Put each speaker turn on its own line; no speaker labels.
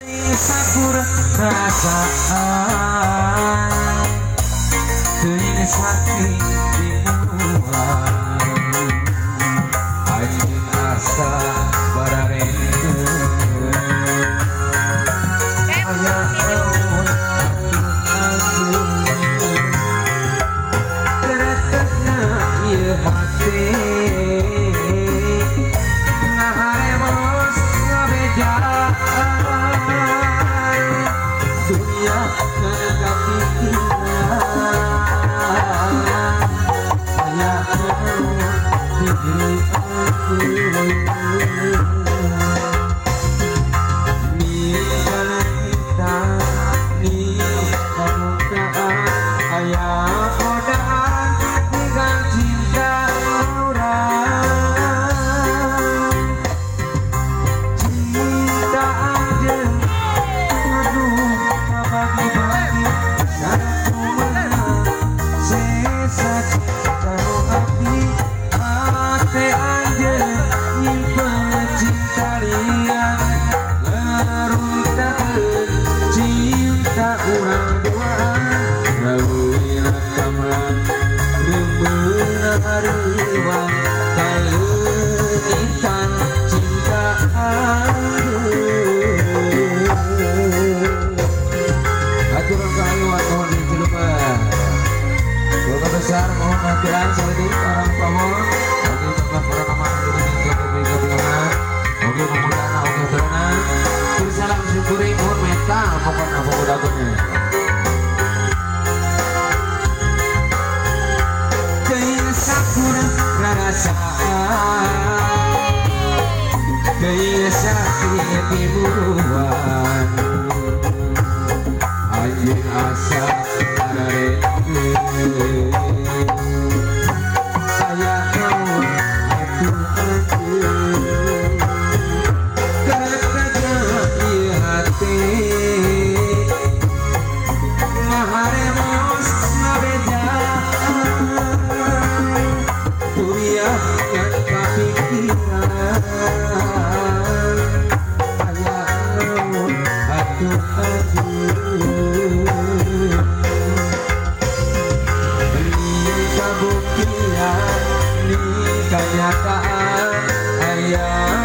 Sakura perasaan teuing sakit dibuang anjeun asa bararekeun aya naon teretna ieu hate ngaharemos ngabejaan dunia mendekati kita saya di diri aku ni kita ni kemukaan ayah godaan dengan cinta orang cinta aja aduh bagi-bagi satu menang sesat karo hati ate aja nyimpen cinta liang ngeruntakeun cinta urang duaan gawe rekaman beunang hareuang kaeunitan cinta aturan kayu atau di Cileungan. Keluarga besar mohon hadiran saling orang pamor bagi bapak para nama dengan kebaikan oke pemuda oke turunan bersalam syukuri mohon metal pokoknya pemuda guna teuing sakura perasaan teuing sakit diburuan anjeun asa bararekeun aya naon atuh anjeun teretna ieu hate ngaharemos ngabejaan dunia yang kapikiran aya naon atuh anjeun kabuktian ni kenyataan ayah